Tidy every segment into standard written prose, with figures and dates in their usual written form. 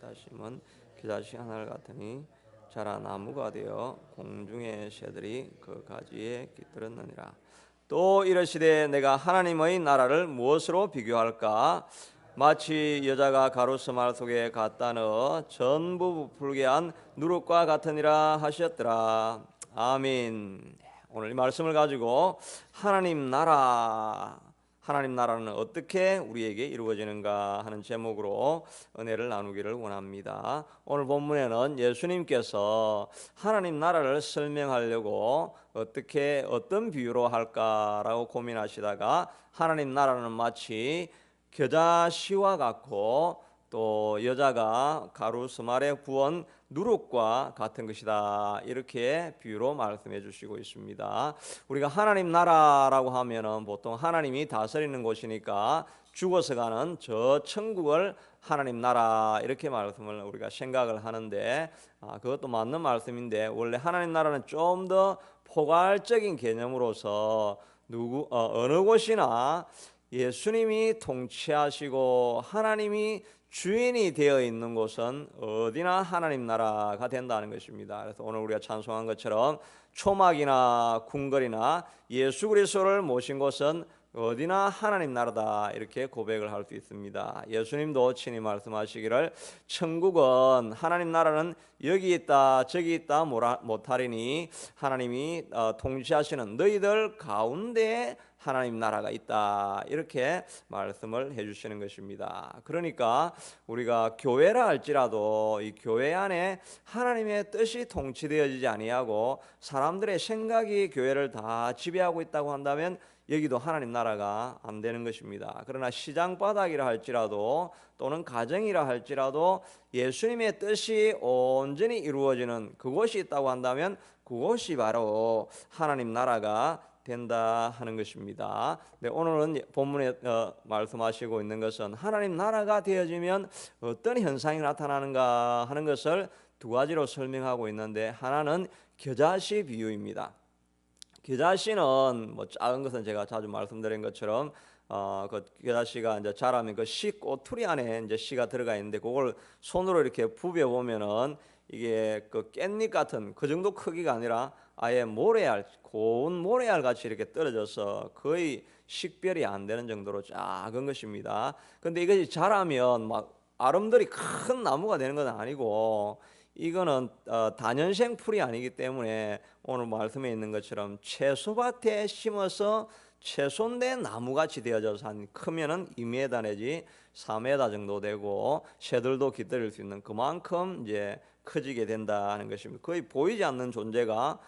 갖다 심은 겨자씨 하나를 같으니 자라 나무가 되어 공중의 새들이 그 가지에 깃들었느니라. 또 이르시되 내가 하나님의 나라를 무엇으로 비교할까? 마치 여자가 가루스말 속에 갖다 넣어 전부 부풀게 한 누룩과 같으니라 하셨더라. 아멘. 오늘 이 말씀을 가지고 하나님 나라는 어떻게 우리에게 이루어지는가 하는 제목으로 은혜를 나누기를 원합니다. 오늘 본문에는 예수님께서 하나님 나라를 설명하려고 어떤 비유로 할까라고 고민하시다가 하나님 나라는 마치 겨자씨와 같고 또 여자가 가루스말에 부은 누룩과 같은 것이다, 이렇게 비유로 말씀해 주시고 있습니다. 우리가 하나님 나라라고 하면은 보통 하나님이 다스리는 곳이니까 죽어서 가는 저 천국을 하나님 나라 이렇게 말씀을 우리가 생각을 하는데, 그것도 맞는 말씀인데 원래 하나님 나라는 좀 더 포괄적인 개념으로서 어느 곳이나 예수님이 통치하시고 하나님이 주인이 되어 있는 곳은 어디나 하나님 나라가 된다는 것입니다. 그래서 오늘 우리가 찬송한 것처럼 초막이나 궁궐이나 예수 그리스도를 모신 곳은 어디나 하나님 나라다, 이렇게 고백을 할 수 있습니다. 예수님도 친히 말씀하시기를 천국은, 하나님 나라는 여기 있다 저기 있다 못하리니 하나님이 통치하시는 너희들 가운데 하나님 나라가 있다, 이렇게 말씀을 해주시는 것입니다. 그러니까 우리가 교회라 할지라도 이 교회 안에 하나님의 뜻이 통치되어지지 아니하고 사람들의 생각이 교회를 다 지배하고 있다고 한다면 여기도 하나님 나라가 안 되는 것입니다. 그러나 시장 바닥이라 할지라도 또는 가정이라 할지라도 예수님의 뜻이 온전히 이루어지는 그곳이 있다고 한다면 그곳이 바로 하나님 나라가 된다 하는 것입니다. 네, 오늘은 본문에 말씀하시고 있는 것은 하나님 나라가 되어지면 어떤 현상이 나타나는가 하는 것을 두 가지로 설명하고 있는데, 하나는 겨자씨 비유입니다. 겨자씨는 뭐 작은 것은 제가 자주 말씀드린 것처럼 그 겨자씨가 이제 자라면 그 씨 꼬투리 안에 이제 씨가 들어가 있는데 그걸 손으로 이렇게 부벼 보면은 이게 그 깻잎 같은 그 정도 크기가 아니라 아예 모래알, 고운 모래알 같이 이렇게 떨어져서 거의 식별이 안 되는 정도로 작은 것입니다. 근데 이것이 자라면 막 아름드리 큰 나무가 되는 건 아니고, 이거는 다년생 풀이 아니기 때문에 오늘 말씀에 있는 것처럼 채소밭에 심어서 채소인데 나무같이 되어져서 한 크면은 2m 내지 4m 정도 되고 새들도 깃들일 수 있는 그만큼 이제 커지게 된다는 것입니다. 거의 보이지 않는 존재가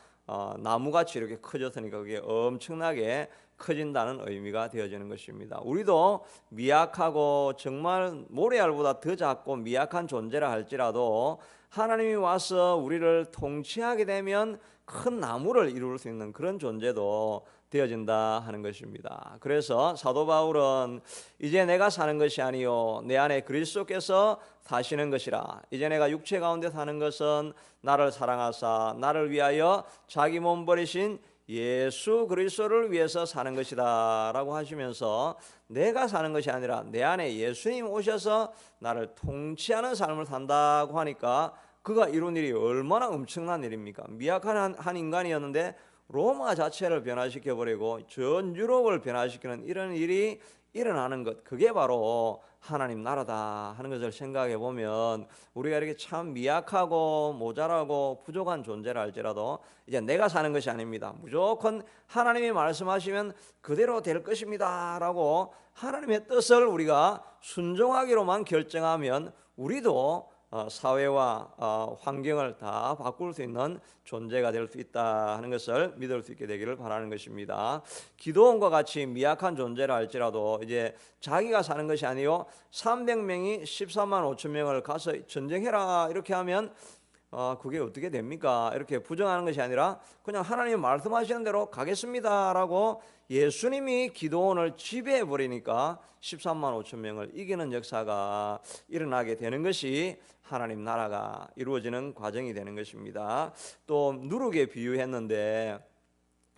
나무같이 이렇게 커졌으니까 그게 엄청나게 커진다는 의미가 되어지는 것입니다. 우리도 미약하고 정말 모래알보다 더 작고 미약한 존재라 할지라도 하나님이 와서 우리를 통치하게 되면 큰 나무를 이룰 수 있는 그런 존재도 되어진다 하는 것입니다. 그래서 사도 바울은 이제 내가 사는 것이 아니요 내 안에 그리스도께서 사시는 것이라. 이제 내가 육체 가운데 사는 것은 나를 사랑하사 나를 위하여 자기 몸 버리신 예수 그리스도를 위해서 사는 것이다 라고 하시면서, 내가 사는 것이 아니라 내 안에 예수님 오셔서 나를 통치하는 삶을 산다고 하니까 그가 이룬 일이 얼마나 엄청난 일입니까? 미약한 한 인간이었는데 로마 자체를 변화시켜버리고 전 유럽을 변화시키는 이런 일이 일어나는 것, 그게 바로 하나님 나라다 하는 것을 생각해 보면 우리가 이렇게 참 미약하고 모자라고 부족한 존재라 할지라도 이제 내가 사는 것이 아닙니다. 무조건 하나님이 말씀하시면 그대로 될 것입니다 라고 하나님의 뜻을 우리가 순종하기로만 결정하면 우리도 사회와 환경을 다 바꿀 수 있는 존재가 될 수 있다 하는 것을 믿을 수 있게 되기를 바라는 것입니다. 기도원과 같이 미약한 존재라 할지라도 이제 자기가 사는 것이 아니요 300명이 14만 5천 명을 가서 전쟁해라 이렇게 하면 그게 어떻게 됩니까? 이렇게 부정하는 것이 아니라 그냥 하나님이 말씀하시는 대로 가겠습니다 라고 예수님이 기도원을 지배해 버리니까 13만 5천 명을 이기는 역사가 일어나게 되는 것이 하나님 나라가 이루어지는 과정이 되는 것입니다. 또 누룩에 비유했는데,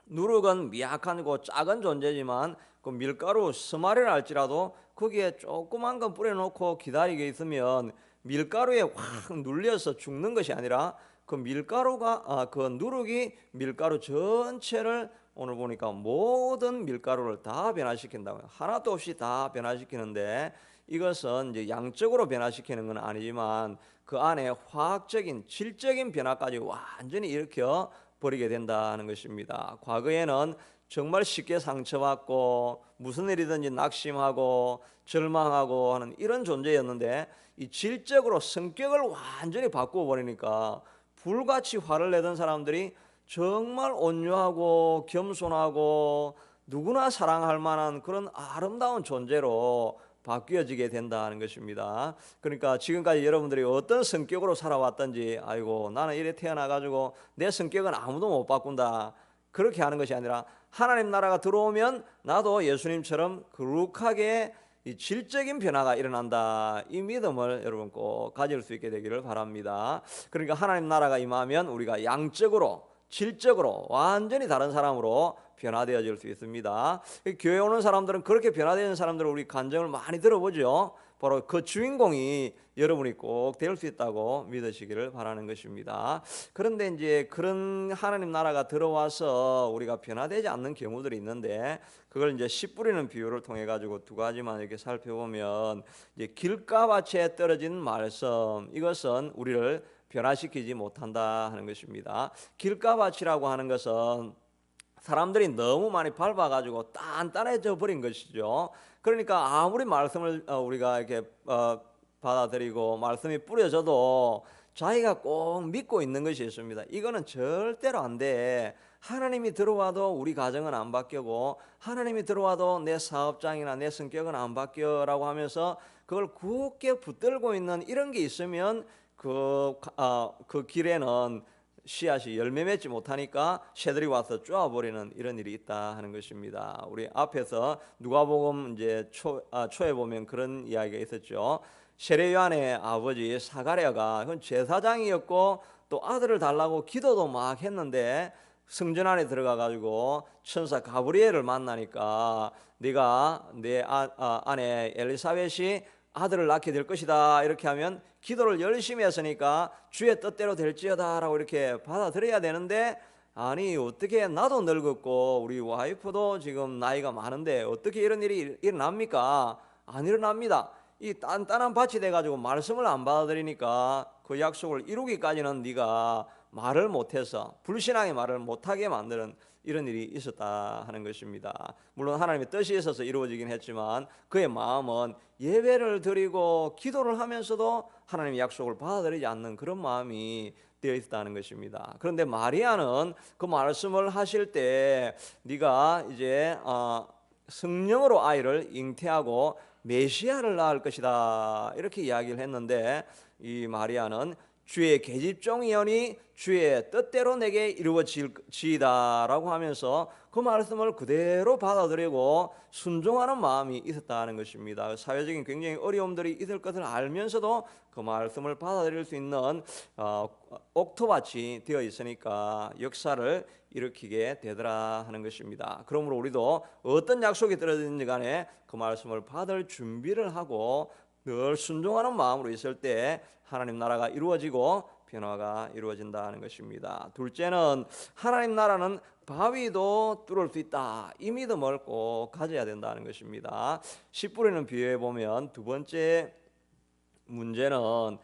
누룩은 미약하고 작은 존재지만 그 밀가루 스마리를 할지라도 거기에 조그만 거 뿌려놓고 기다리게 있으면 밀가루에 확 눌려서 죽는 것이 아니라 그 밀가루가 그 누룩이 밀가루 전체를 오늘 보니까 모든 밀가루를 다 변화시킨다고요. 하나도 없이 다 변화시키는데 이것은 이제 양적으로 변화시키는 건 아니지만 그 안에 화학적인 질적인 변화까지 완전히 일으켜 버리게 된다는 것입니다. 과거에는 정말 쉽게 상처받고 무슨 일이든지 낙심하고 절망하고 하는 이런 존재였는데 이 질적으로 성격을 완전히 바꾸어 버리니까 불같이 화를 내던 사람들이 정말 온유하고 겸손하고 누구나 사랑할 만한 그런 아름다운 존재로 바뀌어지게 된다는 것입니다. 그러니까 지금까지 여러분들이 어떤 성격으로 살아왔던지 아이고 나는 이래 태어나가지고 내 성격은 아무도 못 바꾼다 그렇게 하는 것이 아니라 하나님 나라가 들어오면 나도 예수님처럼 거룩하게 이 질적인 변화가 일어난다. 이 믿음을 여러분 꼭 가질 수 있게 되기를 바랍니다. 그러니까 하나님 나라가 임하면 우리가 양적으로 질적으로 완전히 다른 사람으로 변화되어질 수 있습니다. 교회 오는 사람들은 그렇게 변화되는 사람들을 우리 간증을 많이 들어보죠. 바로 그 주인공이 여러분이 꼭 될 수 있다고 믿으시기를 바라는 것입니다. 그런데 이제 그런 하나님 나라가 들어와서 우리가 변화되지 않는 경우들이 있는데 그걸 이제 씨 뿌리는 비유를 통해 가지고 두 가지만 이렇게 살펴보면 이제 길가밭에 떨어진 말씀 이것은 우리를 변화시키지 못한다 하는 것입니다. 길가밭이라고 하는 것은 사람들이 너무 많이 밟아가지고 단단해져 버린 것이죠. 그러니까 아무리 말씀을 우리가 이렇게 받아들이고 말씀이 뿌려져도 자기가 꼭 믿고 있는 것이 있습니다. 이거는 절대로 안 돼. 하나님이 들어와도 우리 가정은 안 바뀌고 하나님이 들어와도 내 사업장이나 내 성격은 안 바뀌어라고 하면서 그걸 굳게 붙들고 있는 이런 게 있으면 그 길에는 씨앗이 열매 맺지 못하니까 새들이 와서 쪼아버리는 이런 일이 있다 하는 것입니다. 우리 앞에서 누가복음 이제 초에 보면 그런 이야기가 있었죠. 세례 요한의 아버지 사가랴가 그건 제사장이었고 또 아들을 달라고 기도도 막 했는데 성전 안에 들어가 가지고 천사 가브리엘을 만나니까 네가 내 아내 엘리사벳이 아들을 낳게 될 것이다 이렇게 하면 기도를 열심히 했으니까 주의 뜻대로 될지어다 라고 이렇게 받아들여야 되는데 아니 어떻게 나도 늙었고 우리 와이프도 지금 나이가 많은데 어떻게 이런 일이 일어납니까? 안 일어납니다. 이 단단한 밭이 돼가지고 말씀을 안 받아들이니까 그 약속을 이루기까지는 네가 말을 못해서 불신앙의 말을 못하게 만드는 이런 일이 있었다 하는 것입니다. 물론 하나님의 뜻이 있어서 이루어지긴 했지만 그의 마음은 예배를 드리고 기도를 하면서도 하나님의 약속을 받아들이지 않는 그런 마음이 되어 있다는 것입니다. 그런데 마리아는 그 말씀을 하실 때 네가 이제 성령으로 아이를 잉태하고 메시아를 낳을 것이다 이렇게 이야기를 했는데 이 마리아는 주의 계집종이오니 주의 뜻대로 내게 이루어지이다라고 하면서 그 말씀을 그대로 받아들이고 순종하는 마음이 있었다는 것입니다. 사회적인 굉장히 어려움들이 있을 것을 알면서도 그 말씀을 받아들일 수 있는 옥토밭이 되어 있으니까 역사를 일으키게 되더라 하는 것입니다. 그러므로 우리도 어떤 약속이 떨어지는지 간에 그 말씀을 받을 준비를 하고 늘 순종하는 마음으로 있을 때 하나님 나라가 이루어지고 변화가 이루어진다는 것입니다. 둘째는 하나님 나라는 바위도 뚫을 수 있다. 이 믿음을 꼭 가져야 된다는 것입니다. 씨 뿌리는 비유에 보면 두 번째 문제는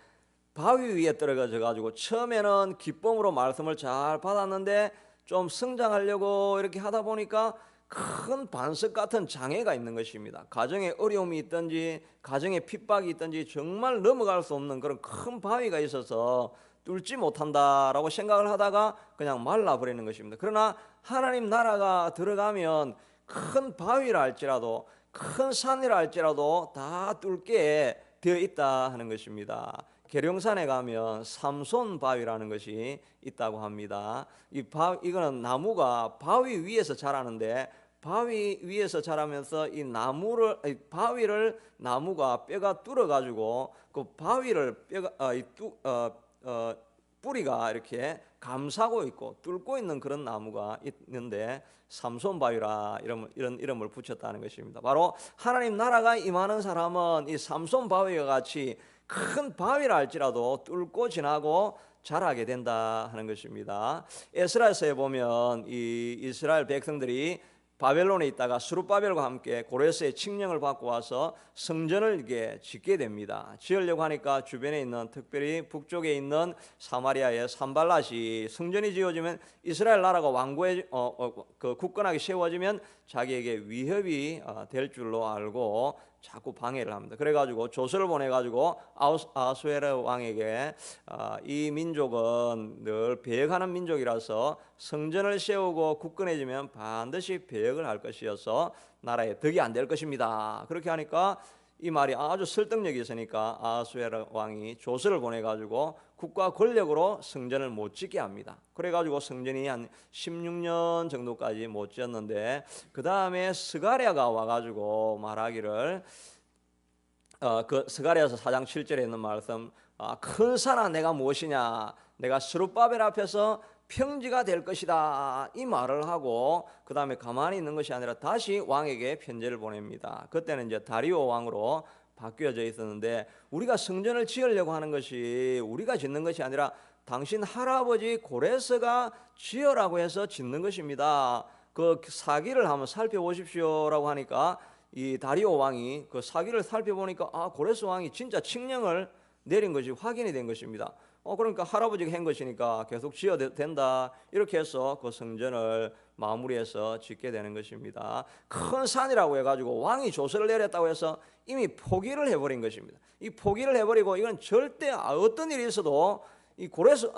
바위 위에 떨어져 가지고 처음에는 기쁨으로 말씀을 잘 받았는데 좀 성장하려고 이렇게 하다 보니까 큰 반석 같은 장애가 있는 것입니다. 가정에 어려움이 있든지 가정에 핍박이 있든지 정말 넘어갈 수 없는 그런 큰 바위가 있어서 뚫지 못한다라고 생각을 하다가 그냥 말라버리는 것입니다. 그러나 하나님 나라가 들어가면 큰 바위라 할지라도 큰 산이라 할지라도 다 뚫게 되어 있다 하는 것입니다. 계룡산에 가면 삼손 바위라는 것이 있다고 합니다. 이거는 나무가 바위 위에서 자라는데 바위 위에서 자라면서 이 바위를 나무가 뼈가 뚫어 가지고 그 바위를 뿌리가 이렇게 감싸고 있고 뚫고 있는 그런 나무가 있는데 삼손바위라 이런 이름을 붙였다는 것입니다. 바로 하나님 나라가 임하는 사람은 이 삼손바위와 같이 큰 바위라 할지라도 뚫고 지나고 자라게 된다 하는 것입니다. 에스라서에 보면 이 이스라엘 백성들이 바벨론에 있다가 스룹바벨과 함께 고레스의 칙령을 받고 와서 성전을 이게 짓게 됩니다. 지으려고 하니까 주변에 있는, 특별히 북쪽에 있는 사마리아의 산발랏이 성전이 지어지면 이스라엘 나라가 왕국에 그 굳건하게 세워지면 자기에게 위협이 될 줄로 알고 자꾸 방해를 합니다. 그래가지고 조서를 보내가지고 아하수에로 왕에게 이 민족은 늘 배역하는 민족이라서 성전을 세우고 굳건해지면 반드시 배역을 할 것이어서 나라에 덕이 안 될 것입니다. 그렇게 하니까 이 말이 아주 설득력이 있으니까 아하수에로 왕이 조서를 보내가지고 국가 권력으로 성전을 못 짓게 합니다. 그래가지고 성전이 한 16년 정도까지 못 지었는데 그 다음에 스가랴가 와가지고 말하기를 그 스가랴서 4장 7절에 있는 말씀, 큰 산아 내가 무엇이냐, 내가 스룹바벨 앞에서 평지가 될 것이다, 이 말을 하고 그 다음에 가만히 있는 것이 아니라 다시 왕에게 편지를 보냅니다. 그때는 이제 다리오 왕으로 바뀌어져 있었는데, 우리가 성전을 지으려고 하는 것이 우리가 짓는 것이 아니라 당신 할아버지 고레스가 지으라고 해서 짓는 것입니다. 그 사기를 한번 살펴보십시오라고 하니까 이 다리오 왕이 그 사기를 살펴보니까 고레스 왕이 진짜 칙령을 내린 것이 확인이 된 것입니다. 그러니까 할아버지가 한 것이니까 계속 지어도 된다, 이렇게 해서 그 성전을 마무리해서 짓게 되는 것입니다. 큰 산이라고 해가지고 왕이 조서를 내렸다고 해서 이미 포기를 해버린 것입니다. 이 포기를 해버리고 이건 절대 어떤 일이 있어도 이 고레스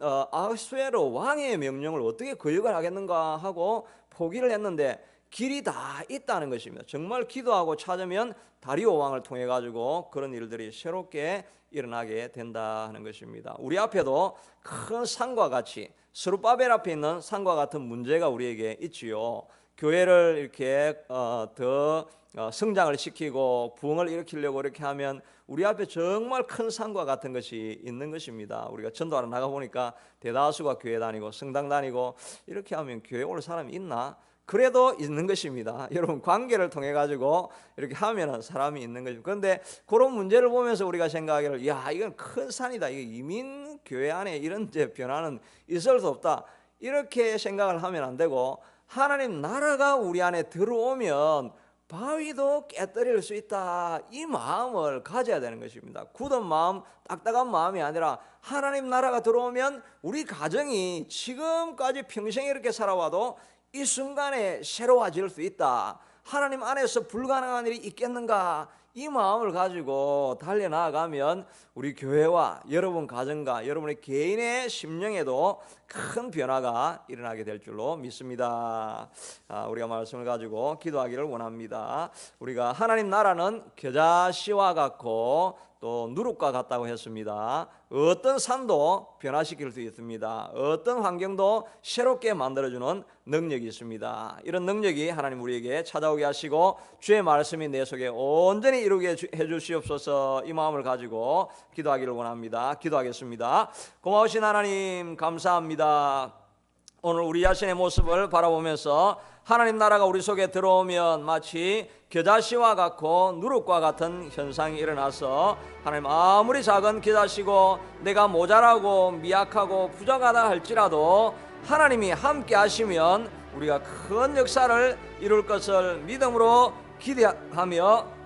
아하수에로 왕의 명령을 어떻게 거역을 하겠는가 하고 포기를 했는데 길이 다 있다는 것입니다. 정말 기도하고 찾으면 다리오 왕을 통해 가지고 그런 일들이 새롭게 일어나게 된다 하는 것입니다. 우리 앞에도 큰 산과 같이, 스룹바벨 앞에 있는 산과 같은 문제가 우리에게 있지요. 교회를 이렇게 더 성장을 시키고 부흥을 일으키려고 이렇게 하면 우리 앞에 정말 큰 산과 같은 것이 있는 것입니다. 우리가 전도하러 나가 보니까 대다수가 교회 다니고 성당 다니고 이렇게 하면 교회 올 사람이 있나? 그래도 있는 것입니다. 여러분, 관계를 통해 가지고 이렇게 하면은 사람이 있는 것입니다. 그런데 그런 문제를 보면서 우리가 생각하기를, 야, 이건 큰 산이다, 이거 이민 교회 안에 이런 변화는 있을 수 없다, 이렇게 생각을 하면 안 되고, 하나님 나라가 우리 안에 들어오면 바위도 깨뜨릴 수 있다, 이 마음을 가져야 되는 것입니다. 굳은 마음, 딱딱한 마음이 아니라 하나님 나라가 들어오면 우리 가정이 지금까지 평생 이렇게 살아와도 이 순간에 새로워질 수 있다, 하나님 안에서 불가능한 일이 있겠는가, 이 마음을 가지고 달려나가면 우리 교회와 여러분 가정과 여러분의 개인의 심령에도 큰 변화가 일어나게 될 줄로 믿습니다. 우리가 말씀을 가지고 기도하기를 원합니다. 우리가 하나님 나라는 겨자씨와 같고 또 누룩과 같다고 했습니다. 어떤 산도 변화시킬 수 있습니다. 어떤 환경도 새롭게 만들어주는 능력이 있습니다. 이런 능력이 하나님 우리에게 찾아오게 하시고 주의 말씀이 내 속에 온전히 이루게 해주시옵소서, 이 마음을 가지고 기도하기를 원합니다. 기도하겠습니다. 고마우신 하나님 감사합니다. 오늘 우리 자신의 모습을 바라보면서 하나님 나라가 우리 속에 들어오면 마치 겨자씨와 같고 누룩과 같은 현상이 일어나서 하나님 아무리 작은 겨자씨고 내가 모자라고 미약하고 부족하다 할지라도 하나님이 함께 하시면 우리가 큰 역사를 이룰 것을 믿음으로 기대하며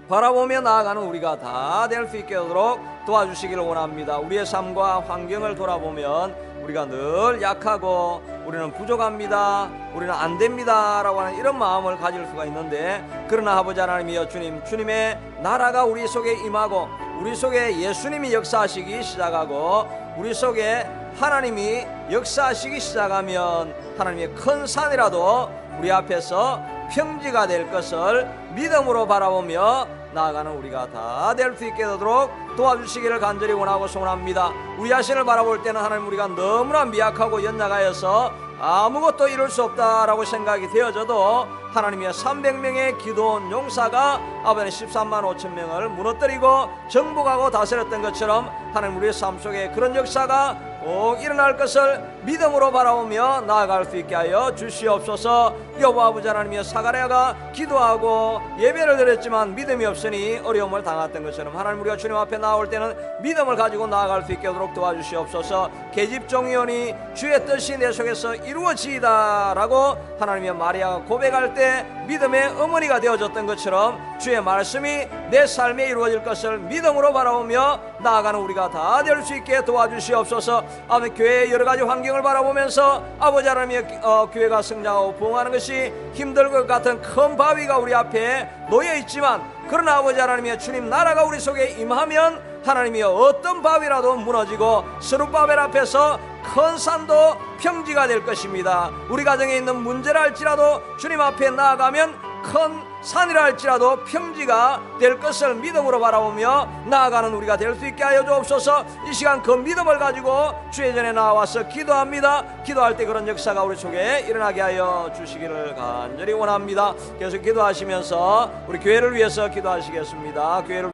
바라보며 나아가는 우리가 다 될 수 있게 하도록 도와주시기를 원합니다. 우리의 삶과 환경을 돌아보면 우리가 늘 약하고 우리는 부족합니다, 우리는 안 됩니다 라고 하는 이런 마음을 가질 수가 있는데, 그러나 아버지 하나님이여 주님의 나라가 우리 속에 임하고 우리 속에 예수님이 역사하시기 시작하고 우리 속에 하나님이 역사하시기 시작하면 하나님의 큰 산이라도 우리 앞에서 평지가 될 것을 믿음으로 바라보며 나아가는 우리가 다 될 수 있게 되도록 도와주시기를 간절히 원하고 소원합니다. 우리 자신을 바라볼 때는 하나님 우리가 너무나 미약하고 연약하여서 아무것도 이룰 수 없다라고 생각이 되어져도 하나님의 300명의 기도원 용사가 아버지 13만 5천 명을 무너뜨리고 정복하고 다스렸던 것처럼 하나님 우리의 삶 속에 그런 역사가 꼭 일어날 것을 믿음으로 바라보며 나아갈 수 있게 하여 주시옵소서. 여호와 아버지 하나님의 사가랴가 기도하고 예배를 드렸지만 믿음이 없으니 어려움을 당했던 것처럼 하나님 우리가 주님 앞에 나올 때는 믿음을 가지고 나아갈 수 있게 하도록 도와주시옵소서. 계집종이오니 주의 뜻이 내 속에서 이루어지이다 라고 하나님의 마리아가 고백할 때 믿음의 어머니가 되어졌던 것처럼 주의 말씀이 내 삶에 이루어질 것을 믿음으로 바라보며 나아가는 우리가 다 될 수 있게 도와주시옵소서. 아버지 교회의 여러 가지 환경을 바라보면서 아버지 하나님의 교회가 성장하고 부흥하는 것이 힘들 것 같은 큰 바위가 우리 앞에 놓여 있지만 그러나 아버지 하나님의 주님 나라가 우리 속에 임하면 하나님이 어떤 바위라도 무너지고 스룹바벨 앞에서 큰 산도 평지가 될 것입니다. 우리 가정에 있는 문제라 할지라도 주님 앞에 나아가면 큰 산이라 할지라도 평지가 될 것을 믿음으로 바라보며 나아가는 우리가 될 수 있게 하여 주옵소서. 이 시간 그 믿음을 가지고 주의 전에 나와서 기도합니다. 기도할 때 그런 역사가 우리 속에 일어나게 하여 주시기를 간절히 원합니다. 계속 기도하시면서 우리 교회를 위해서 기도하시겠습니다. 교회를